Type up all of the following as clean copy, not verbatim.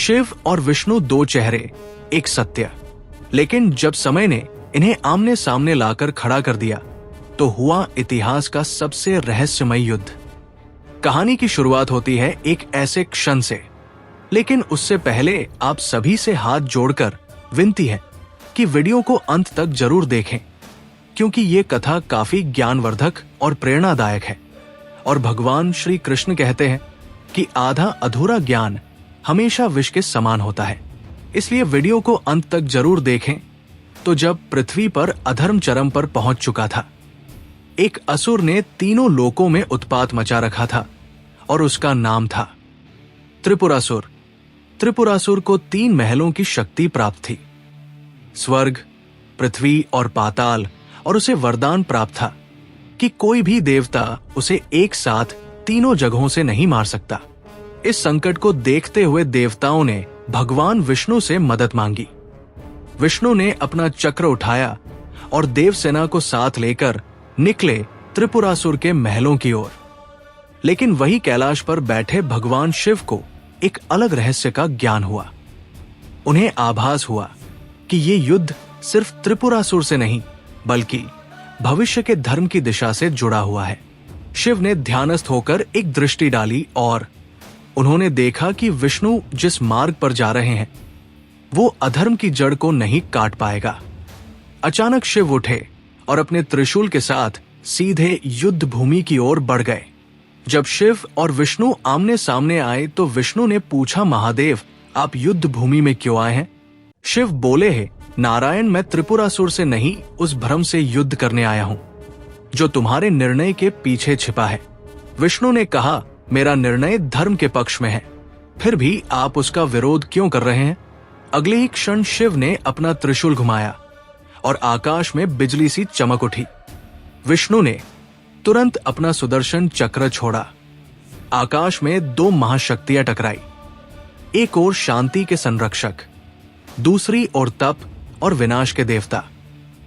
शिव और विष्णु दो चेहरे, एक सत्य। लेकिन जब समय ने इन्हें आमने सामने लाकर खड़ा कर दिया तो हुआ इतिहास का सबसे रहस्यमय युद्ध। कहानी की शुरुआत होती है एक ऐसे क्षण से, लेकिन उससे पहले आप सभी से हाथ जोड़कर विनती है कि वीडियो को अंत तक जरूर देखें, क्योंकि ये कथा काफी ज्ञानवर्धक और प्रेरणादायक है। और भगवान श्री कृष्ण कहते हैं कि आधा अधूरा ज्ञान हमेशा विष के समान होता है। इसलिए वीडियो को अंत तक जरूर देखें। तो जब पृथ्वी पर अधर्म चरम पर पहुंच चुका था, एक असुर ने तीनों लोकों में उत्पात मचा रखा था और उसका नाम था त्रिपुरासुर। त्रिपुरासुर को 3 महलों की शक्ति प्राप्त थी, स्वर्ग, पृथ्वी और पाताल, और उसे वरदान प्राप्त था कि कोई भी देवता उसे एक साथ तीनों जगहों से नहीं मार सकता। इस संकट को देखते हुए देवताओं ने भगवान विष्णु से मदद मांगी। विष्णु ने अपना चक्र उठाया और देवसेना को साथ लेकर निकले त्रिपुरासुर के महलों की ओर। लेकिन वही कैलाश पर बैठे भगवान शिव को एक अलग रहस्य का ज्ञान हुआ। उन्हें आभास हुआ कि ये युद्ध सिर्फ त्रिपुरासुर से नहीं, बल्कि भविष्य के धर्म की दिशा से जुड़ा हुआ है। शिव ने ध्यानस्थ होकर एक दृष्टि डाली और उन्होंने देखा कि विष्णु जिस मार्ग पर जा रहे हैं वो अधर्म की जड़ को नहीं काट पाएगा। अचानक शिव उठे और अपने त्रिशूल के साथ सीधे युद्ध भूमि की ओर बढ़ गए। जब शिव और विष्णु आमने सामने आए तो विष्णु ने पूछा, महादेव, आप युद्ध भूमि में क्यों आए हैं? शिव बोले हैं, नारायण, मैं त्रिपुरासुर से नहीं, उस भ्रम से युद्ध करने आया हूं जो तुम्हारे निर्णय के पीछे छिपा है। विष्णु ने कहा, मेरा निर्णय धर्म के पक्ष में है, फिर भी आप उसका विरोध क्यों कर रहे हैं? अगले ही क्षण शिव ने अपना त्रिशूल घुमाया और आकाश में बिजली सी चमक उठी। विष्णु ने तुरंत अपना सुदर्शन चक्र छोड़ा। आकाश में 2 महाशक्तियां टकराई, एक ओर शांति के संरक्षक, दूसरी ओर तप और विनाश के देवता।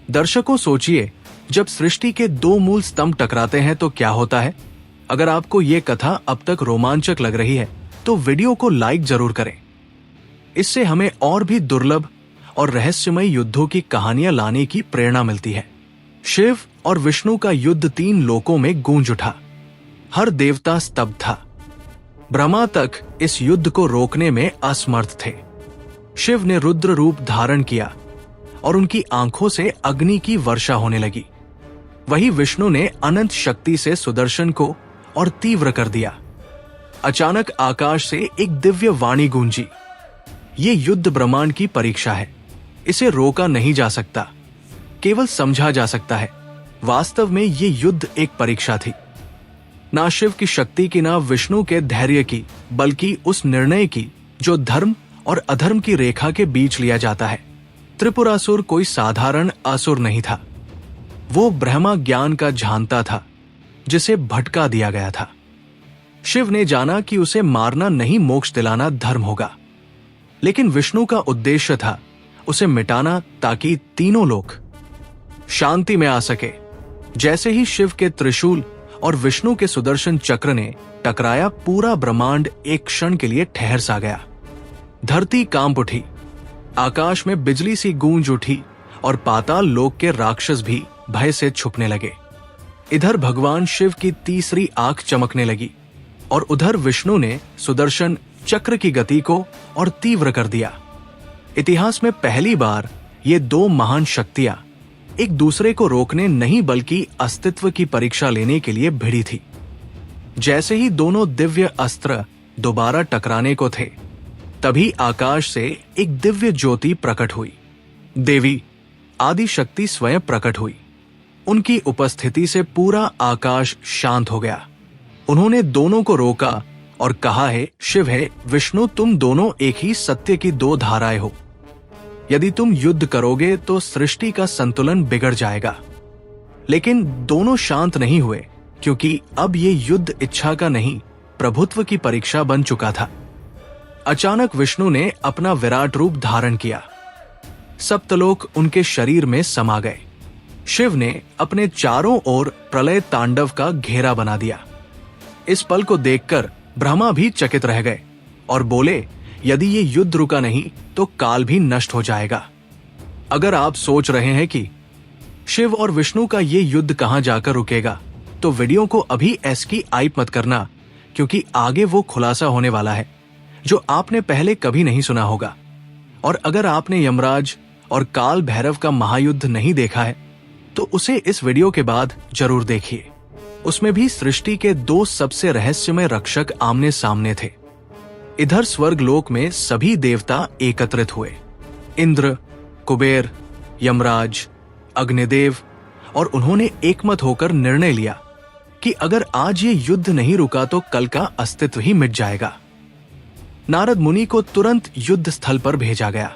दर्शकों, सोचिए, जब सृष्टि के 2 मूल स्तंभ टकराते हैं तो क्या होता है? अगर आपको ये कथा अब तक रोमांचक लग रही है तो वीडियो को लाइक जरूर करें। इससे हमें और भी दुर्लभ और रहस्यमय युद्धों की कहानियां लाने की प्रेरणा मिलती है। शिव और विष्णु का युद्ध 3 लोकों में गूंज उठा। हर देवता स्तब्ध था। ब्रह्मा तक इस युद्ध को रोकने में असमर्थ थे। शिव ने रुद्र रूप धारण किया और उनकी आंखों से अग्नि की वर्षा होने लगी। वही विष्णु ने अनंत शक्ति से सुदर्शन को और तीव्र कर दिया। अचानक आकाश से एक दिव्य वाणी गूंजी, ये युद्ध ब्रह्मांड की परीक्षा है, इसे रोका नहीं जा सकता, केवल समझा जा सकता है। वास्तव में ये युद्ध एक परीक्षा थी, ना शिव की शक्ति की, ना विष्णु के धैर्य की, बल्कि उस निर्णय की जो धर्म और अधर्म की रेखा के बीच लिया जाता है। त्रिपुरासुर कोई साधारण असुर नहीं था, वो ब्रह्मा ज्ञान का झांता था जिसे भटका दिया गया था। शिव ने जाना कि उसे मारना नहीं, मोक्ष दिलाना धर्म होगा, लेकिन विष्णु का उद्देश्य था उसे मिटाना ताकि तीनों लोग शांति में आ सके। जैसे ही शिव के त्रिशूल और विष्णु के सुदर्शन चक्र ने टकराया, पूरा ब्रह्मांड एक क्षण के लिए ठहर सा गया। धरती कांप उठी, आकाश में बिजली सी गूंज उठी और पाताल लोक के राक्षस भी भय से छुपने लगे। इधर भगवान शिव की तीसरी आंख चमकने लगी और उधर विष्णु ने सुदर्शन चक्र की गति को और तीव्र कर दिया। इतिहास में पहली बार ये 2 महान शक्तियां एक दूसरे को रोकने नहीं, बल्कि अस्तित्व की परीक्षा लेने के लिए भिड़ी थी। जैसे ही दोनों दिव्य अस्त्र दोबारा टकराने को थे, तभी आकाश से एक दिव्य ज्योति प्रकट हुई। देवी आदि शक्ति स्वयं प्रकट हुई। उनकी उपस्थिति से पूरा आकाश शांत हो गया। उन्होंने दोनों को रोका और कहा है, शिव है, विष्णु, तुम दोनों एक ही सत्य की 2 धाराएं हो। यदि तुम युद्ध करोगे तो सृष्टि का संतुलन बिगड़ जाएगा। लेकिन दोनों शांत नहीं हुए, क्योंकि अब ये युद्ध इच्छा का नहीं, प्रभुत्व की परीक्षा बन चुका था। अचानक विष्णु ने अपना विराट रूप धारण किया। सप्तलोक उनके शरीर में समा गए। शिव ने अपने चारों ओर प्रलय तांडव का घेरा बना दिया। इस पल को देखकर ब्रह्मा भी चकित रह गए और बोले, यदि ये युद्ध रुका नहीं तो काल भी नष्ट हो जाएगा। अगर आप सोच रहे हैं कि शिव और विष्णु का ये युद्ध कहां जाकर रुकेगा, तो वीडियो को अभी एस्किप मत करना, क्योंकि आगे वो खुलासा होने वाला है जो आपने पहले कभी नहीं सुना होगा। और अगर आपने यमराज और काल भैरव का महायुद्ध नहीं देखा है तो उसे इस वीडियो के बाद जरूर देखिए। उसमें भी सृष्टि के दो सबसे रहस्यमय रक्षक आमने सामने थे। इधर स्वर्ग लोक में सभी देवता एकत्रित हुए। इंद्र, कुबेर, यमराज, अग्निदेव, और उन्होंने एकमत होकर निर्णय लिया कि अगर आज ये युद्ध नहीं रुका तो कल का अस्तित्व ही मिट जाएगा। नारद मुनि को तुरंत युद्ध स्थल पर भेजा गया,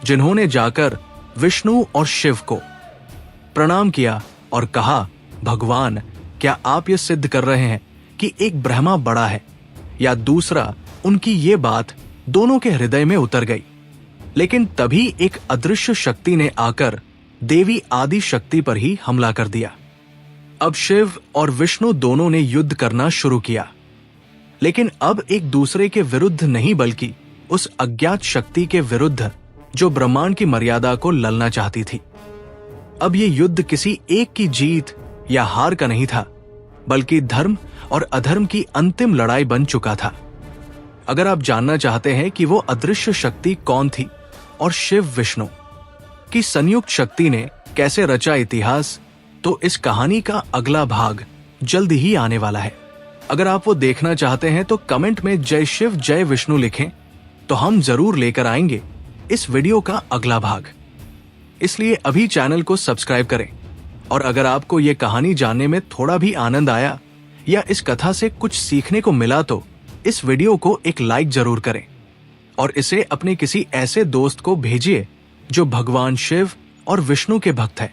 जिन्होंने जाकर विष्णु और शिव को प्रणाम किया और कहा, भगवान, क्या आप ये सिद्ध कर रहे हैं कि एक ब्रह्मा बड़ा है? या दूसरा, उनकी ये बात दोनों के हृदय में उतर गई। लेकिन तभी एक अदृश्य शक्ति ने आकर देवी आदि शक्ति पर ही हमला कर दिया। अब शिव और विष्णु दोनों ने युद्ध करना शुरू किया, लेकिन अब एक दूसरे के विरुद्ध नहीं, बल्कि उस अज्ञात शक्ति के विरुद्ध जो ब्रह्मांड की मर्यादा को ललना चाहती थी। अब ये युद्ध किसी एक की जीत या हार का नहीं था, बल्कि धर्म और अधर्म की अंतिम लड़ाई बन चुका था। अगर आप जानना चाहते हैं कि वो अदृश्य शक्ति कौन थी और शिव विष्णु की संयुक्त शक्ति ने कैसे रचा इतिहास, तो इस कहानी का अगला भाग जल्द ही आने वाला है। अगर आप वो देखना चाहते हैं तो कमेंट में जय शिव जय विष्णु लिखें, तो हम जरूर लेकर आएंगे इस वीडियो का अगला भाग। इसलिए अभी चैनल को सब्सक्राइब करें, और अगर आपको ये कहानी जानने में थोड़ा भी आनंद आया या इस कथा से कुछ सीखने को मिला तो इस वीडियो को एक लाइक जरूर करें, और इसे अपने किसी ऐसे दोस्त को भेजिए जो भगवान शिव और विष्णु के भक्त है।